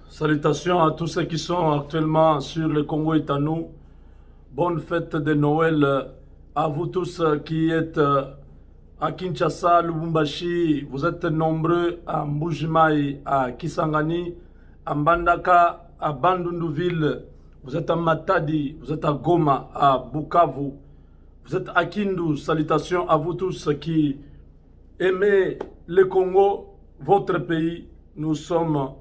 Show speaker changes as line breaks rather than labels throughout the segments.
Salutations à tous ceux qui sont actuellement sur le Congo et à nous. Bonne fête de Noël à vous tous qui êtes à Kinshasa, Lubumbashi. Vous êtes nombreux à Mbujimai, à Kisangani, à Mbandaka, à Bandunduville. Vous êtes à Matadi, vous êtes à Goma, à Bukavu. Vous êtes à Kindu. Salutations à vous tous qui aimez le Congo, votre pays. Nous sommes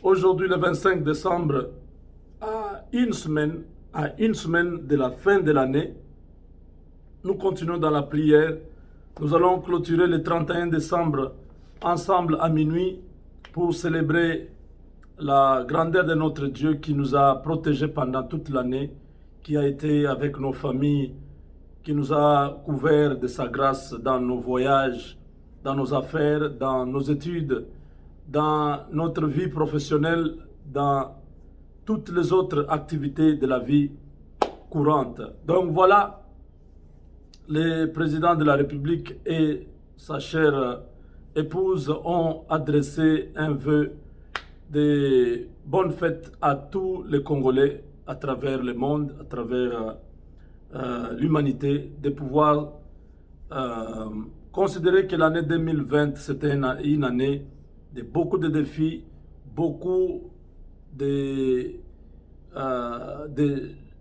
aujourd'hui le 25 décembre, à une semaine de la fin de l'année. Nous continuons dans la prière. Nous allons clôturer le 31 décembre ensemble à minuit pour célébrer la grandeur de notre Dieu qui nous a protégés pendant toute l'année, qui a été avec nos familles, qui nous a couverts de sa grâce dans nos voyages, dans nos affaires, dans nos études, dans notre vie professionnelle, dans toutes les autres activités de la vie courante. Donc voilà, le président de la République et sa chère épouse ont adressé un vœu de bonne fête à tous les Congolais à travers le monde, à travers l'humanité, de pouvoir considérer que l'année 2020, c'était une année de beaucoup de défis, beaucoup de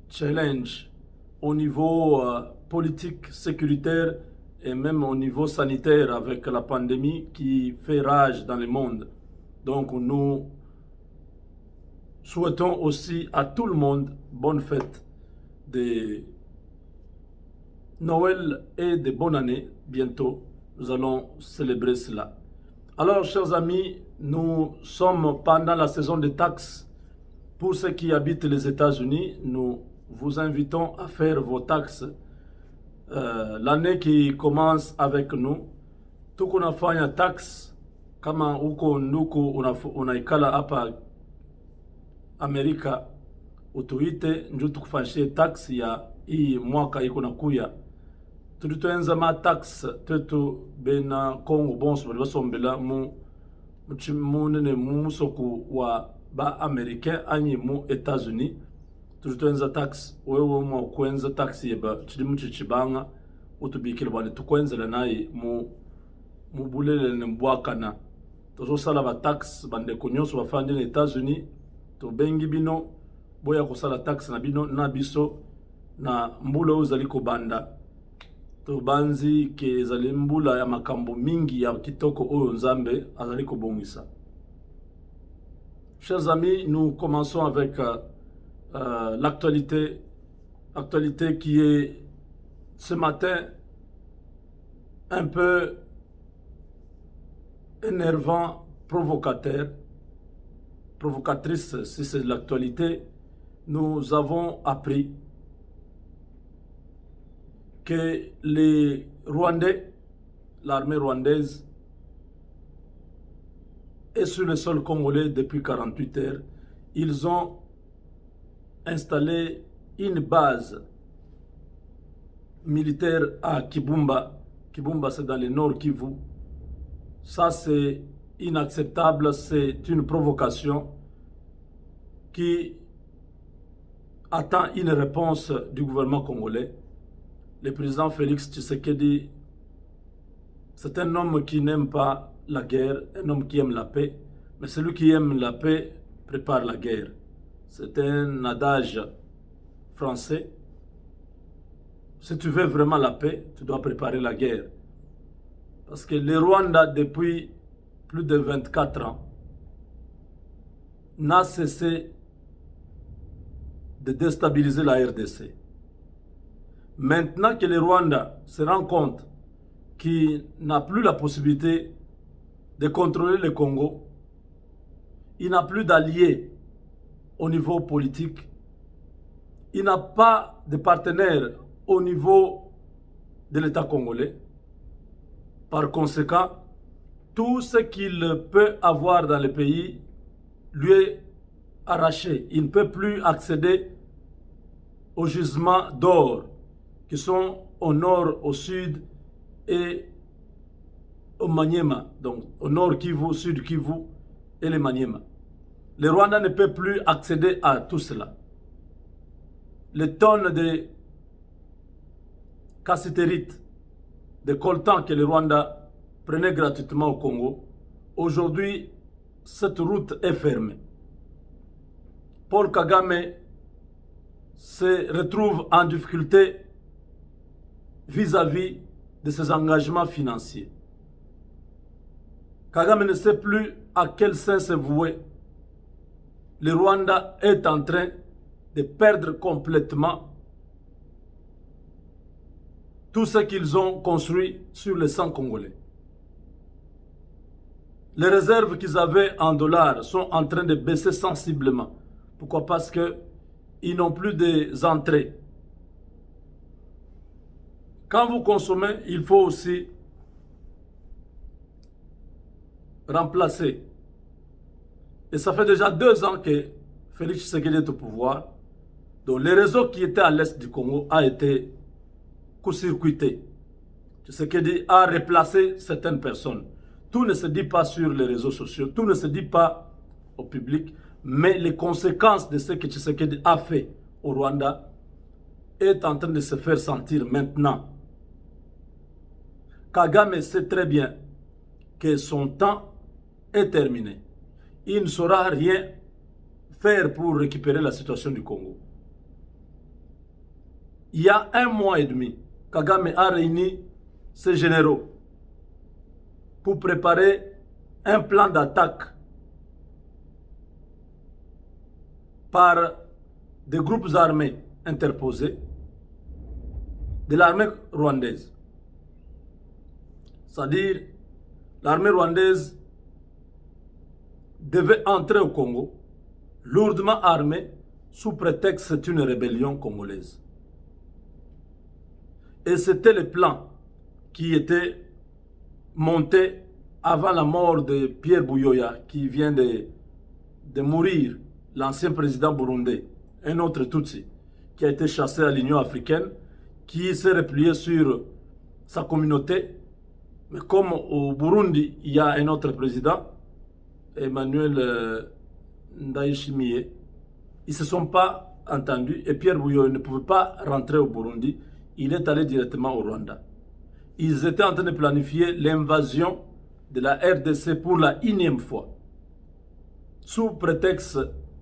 challenges au niveau politique, sécuritaire et même au niveau sanitaire avec la pandémie qui fait rage dans le monde. Donc nous souhaitons aussi à tout le monde bonne fête de Noël et de bonne année. Bientôt, nous allons célébrer cela. Alors, chers amis, nous sommes pendant la saison des taxes. Pour ceux qui habitent les États-Unis, nous vous invitons à faire vos taxes. L'année qui commence avec nous, tukunafanya tax kama uko nduku unaikala hapa Amerika, utuite njo tukufanyishie tax ya hii mwaka iko nakuya. Tulitoenza ma tax tetu bena Congo bonso bali basombela mu munene mu musoku wa ba Americain anyi mu États-Unis. Tulitoenza tax wewe mu kwenza tax yeba chili mu chichibanga utubikile bali tukwenzela nayi mu bulele ne mbwakana. Tozo sala ba tax bande konyoso bafandi na États-Unis to bengi bino boya kosala tax na bino na biso na mbula uzali ko banda. Banzi ke ezali mbula ya makambo mingi ya kitoko oyo Nzambe azali kobongisa. Chers amis, nous commençons avec l'actualité qui est ce matin un peu énervant, provocatrice si c'est l'actualité. Nous avons appris que les Rwandais, l'armée rwandaise, est sur le sol congolais depuis 48 heures. Ils ont installé une base militaire à Kibumba. Kibumba, c'est dans le nord Kivu. Ça, c'est inacceptable. C'est une provocation qui attend une réponse du gouvernement congolais. Le président Félix Tshisekedi, c'est un homme qui n'aime pas la guerre, un homme qui aime la paix, mais celui qui aime la paix prépare la guerre. C'est un adage français. Si tu veux vraiment la paix, tu dois préparer la guerre. Parce que le Rwanda, depuis plus de 24 ans, n'a cessé de déstabiliser la RDC. Maintenant que le Rwanda se rend compte qu'il n'a plus la possibilité de contrôler le Congo, il n'a plus d'alliés au niveau politique, il n'a pas de partenaires au niveau de l'État congolais. Par conséquent, tout ce qu'il peut avoir dans le pays lui est arraché. Il ne peut plus accéder aux gisements d'or qui sont au nord, au sud et au Maniema. Donc au nord Kivu, au sud Kivu et le Maniema. Le Rwanda ne peut plus accéder à tout cela. Les tonnes de cassitérite, de coltan que le Rwanda prenait gratuitement au Congo, aujourd'hui, cette route est fermée. Paul Kagame se retrouve en difficulté vis-à-vis de ses engagements financiers. Kagame ne sait plus à quel sens se vouer. Le Rwanda est en train de perdre complètement tout ce qu'ils ont construit sur le sang congolais. Les réserves qu'ils avaient en dollars sont en train de baisser sensiblement. Pourquoi? Parce qu'ils n'ont plus d'entrées. Quand vous consommez, il faut aussi remplacer. Et ça fait déjà 2 ans que Félix Tshisekedi est au pouvoir. Donc les réseaux qui étaient à l'est du Congo a été court-circuité. Tshisekedi a replacé certaines personnes. Tout ne se dit pas sur les réseaux sociaux, tout ne se dit pas au public, mais les conséquences de ce que Tshisekedi a fait au Rwanda est en train de se faire sentir maintenant. Kagame sait très bien que son temps est terminé. Il ne saura rien faire pour récupérer la situation du Congo. Il y a 1 mois et demi, Kagame a réuni ses généraux pour préparer un plan d'attaque par des groupes armés interposés de l'armée rwandaise. C'est-à-dire, l'armée rwandaise devait entrer au Congo, lourdement armée, sous prétexte que c'est une rébellion congolaise. Et c'était le plan qui était monté avant la mort de Pierre Buyoya, qui vient de mourir, l'ancien président burundais, un autre Tutsi, qui a été chassé à l'Union africaine, qui s'est replié sur sa communauté. Mais comme au Burundi, il y a un autre président, Emmanuel Ndayishimiye, ils ne se sont pas entendus et Pierre Buyoya ne pouvait pas rentrer au Burundi. Il est allé directement au Rwanda. Ils étaient en train de planifier l'invasion de la RDC pour la 1e fois. Sous prétexte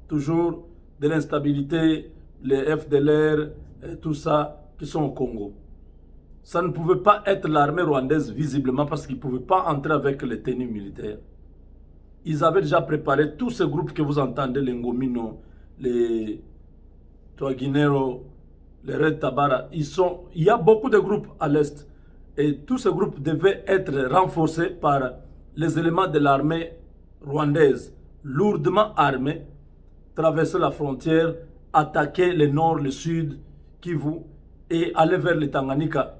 toujours de l'instabilité, les FDLR, et tout ça qui sont au Congo. Ça ne pouvait pas être l'armée rwandaise visiblement parce qu'ils ne pouvaient pas entrer avec les tenues militaires. Ils avaient déjà préparé tous ces groupes que vous entendez, les Ngomino, les Twaginero, les Red Tabara. Il y a beaucoup de groupes à l'est. Et tous ces groupes devaient être renforcés par les éléments de l'armée rwandaise, lourdement armés, traverser la frontière, attaquer le nord, le sud, Kivu, et aller vers le Tanganyika.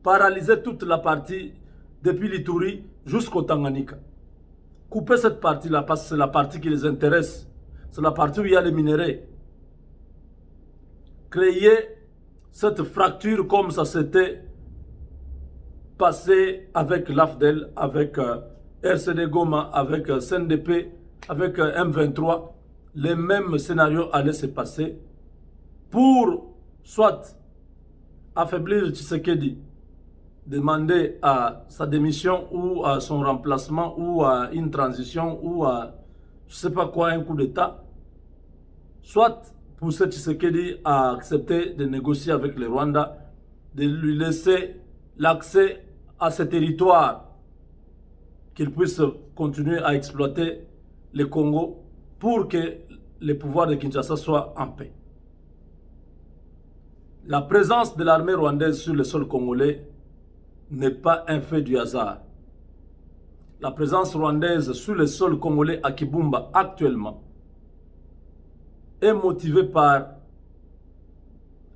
Paralyser toute la partie, depuis l'Ituri jusqu'au Tanganyika. Couper cette partie-là, parce que c'est la partie qui les intéresse. C'est la partie où il y a les minéraux. Créer cette fracture comme ça s'était passé avec l'AFDEL, avec RCD Goma, avec CNDP, avec M23. Les mêmes scénarios allaient se passer pour soit affaiblir Tshisekedi, demander à sa démission ou à son remplacement ou à une transition ou à je ne sais pas quoi, un coup d'État, soit pousser Tshisekedi à accepter de négocier avec le Rwanda, de lui laisser l'accès à ces territoires, qu'il puisse continuer à exploiter le Congo pour que le pouvoir de Kinshasa soit en paix. La présence de l'armée rwandaise sur le sol congolais n'est pas un fait du hasard. La présence rwandaise sur le sol congolais à Kibumba actuellement est motivée par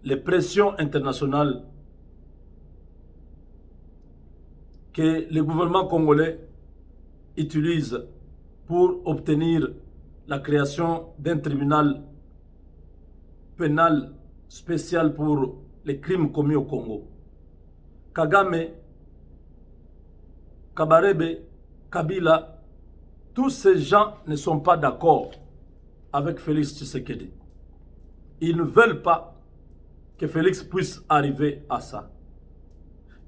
les pressions internationales que le gouvernement congolais utilise pour obtenir la création d'un tribunal pénal spécial pour les crimes commis au Congo. Kagame, Kabarebe, Kabila, tous ces gens ne sont pas d'accord avec Félix Tshisekedi. Ils ne veulent pas que Félix puisse arriver à ça.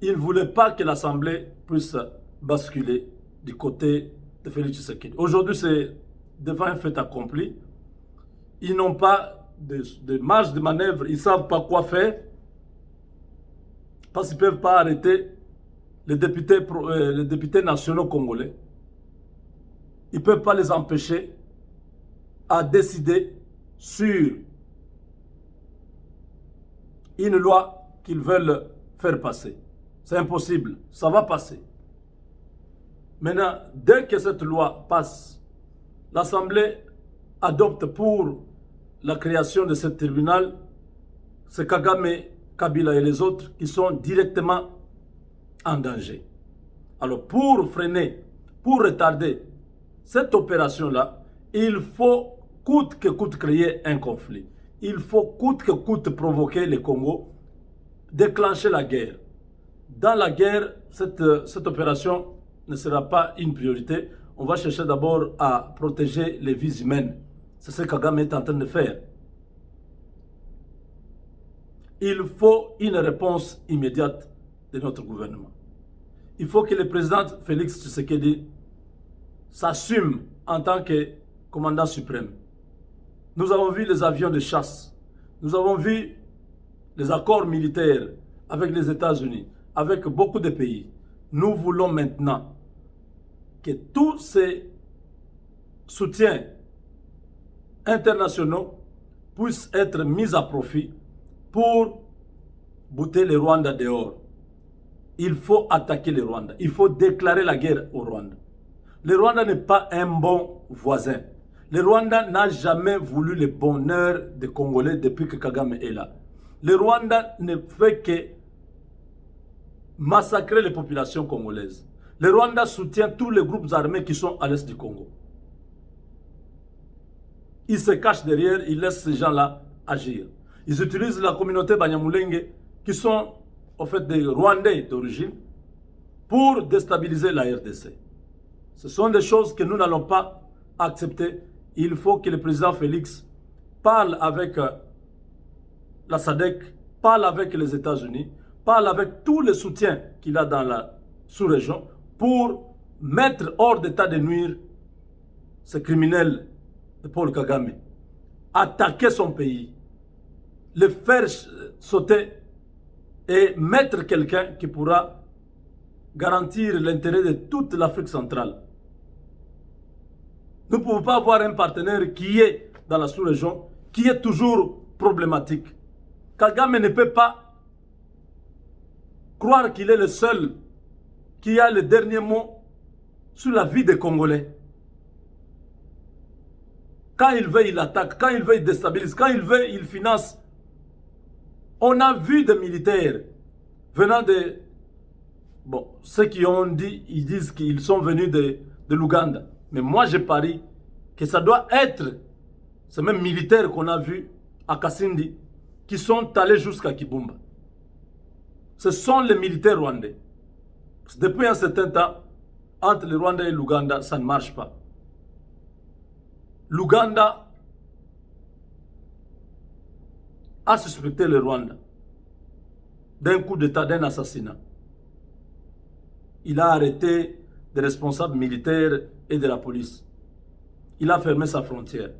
Ils ne voulaient pas que l'Assemblée puisse basculer du côté de Félix Tshisekedi. Aujourd'hui, c'est devant un fait accompli. Ils n'ont pas de marge de manœuvre, ils ne savent pas quoi faire, parce qu'ils ne peuvent pas arrêter les députés nationaux congolais. Ils ne peuvent pas les empêcher à décider sur une loi qu'ils veulent faire passer. C'est impossible, ça va passer. Maintenant, dès que cette loi passe, l'Assemblée adopte pour la création de ce tribunal, c'est Kagame, Kabila et les autres qui sont directement en danger. Alors pour freiner, pour retarder cette opération-là, il faut coûte que coûte créer un conflit. Il faut coûte que coûte provoquer le Congo, déclencher la guerre. Dans la guerre, cette opération ne sera pas une priorité. On va chercher d'abord à protéger les vies humaines. C'est ce que Kagame est en train de faire. Il faut une réponse immédiate de notre gouvernement. Il faut que le président Félix Tshisekedi s'assume en tant que commandant suprême. Nous avons vu les avions de chasse. Nous avons vu les accords militaires avec les États-Unis, avec beaucoup de pays. Nous voulons maintenant que tous ces soutiens internationaux puissent être mis à profit pour bouter le Rwanda dehors. Il faut attaquer le Rwanda. Il faut déclarer la guerre au Rwanda. Le Rwanda n'est pas un bon voisin. Le Rwanda n'a jamais voulu le bonheur des Congolais depuis que Kagame est là. Le Rwanda ne fait que massacrer les populations congolaises. Le Rwanda soutient tous les groupes armés qui sont à l'est du Congo. Ils se cachent derrière, ils laissent ces gens-là agir. Ils utilisent la communauté Banyamulenge, qui sont en fait des Rwandais d'origine, pour déstabiliser la RDC. Ce sont des choses que nous n'allons pas accepter. Il faut que le président Félix parle avec la SADC, parle avec les États-Unis, parle avec tous les soutiens qu'il a dans la sous-région pour mettre hors d'état de nuire ces criminels de Paul Kagame. Attaquer son pays, le faire sauter et mettre quelqu'un qui pourra garantir l'intérêt de toute l'Afrique centrale. Nous ne pouvons pas avoir un partenaire qui est dans la sous-région, qui est toujours problématique. Kagame ne peut pas croire qu'il est le seul qui a le dernier mot sur la vie des Congolais. Quand il veut, il attaque. Quand il veut, il déstabilise. Quand il veut, il finance. On a vu des militaires venant de... Bon, ceux qui ont dit, ils disent qu'ils sont venus de l'Ouganda. Mais moi, je parie que ça doit être ces mêmes militaires qu'on a vus à Kasindi qui sont allés jusqu'à Kibumba. Ce sont les militaires rwandais. Depuis un certain temps, entre le Rwanda et l'Ouganda, ça ne marche pas. L'Ouganda a suspecté le Rwanda d'un coup d'État, d'un assassinat. Il a arrêté des responsables militaires et de la police. Il a fermé sa frontière.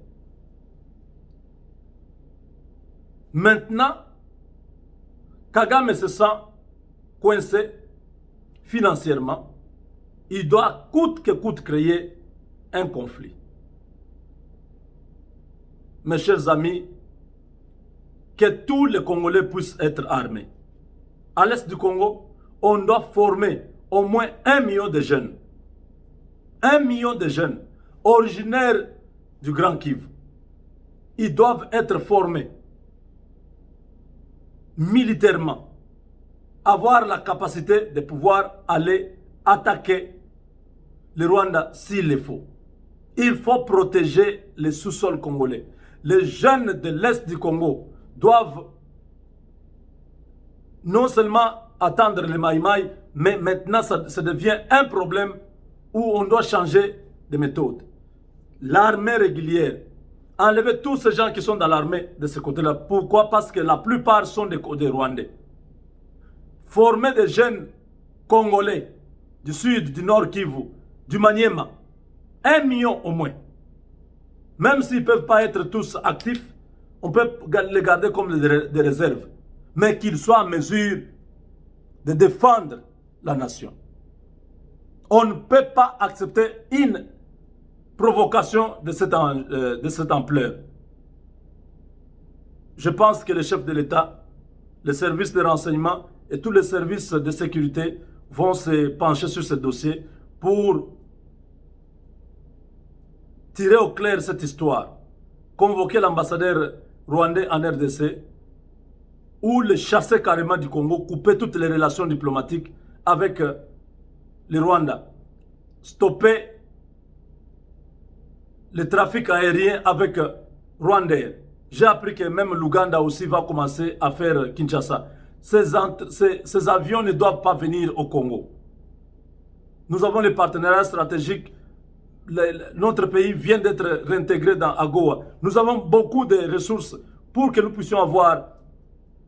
Maintenant, Kagame se sent coincé financièrement. Il doit coûte que coûte créer un conflit. Mes chers amis, que tous les Congolais puissent être armés. À l'est du Congo, on doit former au moins 1 million de jeunes. 1 million de jeunes originaires du Grand Kivu. Ils doivent être formés militairement, avoir la capacité de pouvoir aller attaquer le Rwanda s'il le faut. Il faut protéger les sous-sols congolais. Les jeunes de l'Est du Congo doivent non seulement attendre les maïmaï, mais maintenant ça devient un problème où on doit changer de méthode. L'armée régulière, Enlevez tous ces gens qui sont dans l'armée de ce côté-là. Pourquoi? Parce que la plupart sont des Rwandais. Formez des jeunes Congolais du sud, du nord Kivu, du Maniema. 1 million au moins. Même s'ils ne peuvent pas être tous actifs, on peut les garder comme des réserves. Mais qu'ils soient en mesure de défendre la nation. On ne peut pas accepter une provocation de cette ampleur. Je pense que le chef de l'État, les services de renseignement et tous les services de sécurité vont se pencher sur ce dossier pour tirer au clair cette histoire, convoquer l'ambassadeur rwandais en RDC ou le chasser carrément du Congo, couper toutes les relations diplomatiques avec le Rwanda, stopper le trafic aérien avec Rwanda. J'ai appris que même l'Ouganda aussi va commencer à faire Kinshasa. Ces avions ne doivent pas venir au Congo. Nous avons les partenariats stratégiques. Notre pays vient d'être réintégré dans AGOA. Nous avons beaucoup de ressources pour que nous puissions avoir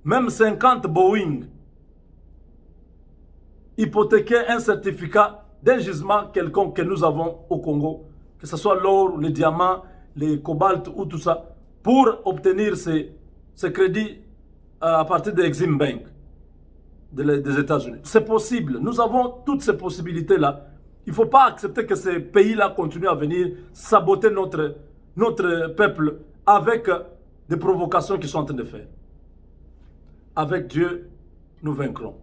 même 50 Boeing, hypothéquer un certificat d'un gisement quelconque que nous avons au Congo, que ce soit l'or, les diamants, les cobaltes ou tout ça, pour obtenir ces crédits à partir de Exim Bank des États-Unis. C'est possible. Nous avons toutes ces possibilités-là. Il ne faut pas accepter que ces pays-là continuent à venir saboter notre peuple avec des provocations qu'ils sont en train de faire. Avec Dieu, nous vaincrons.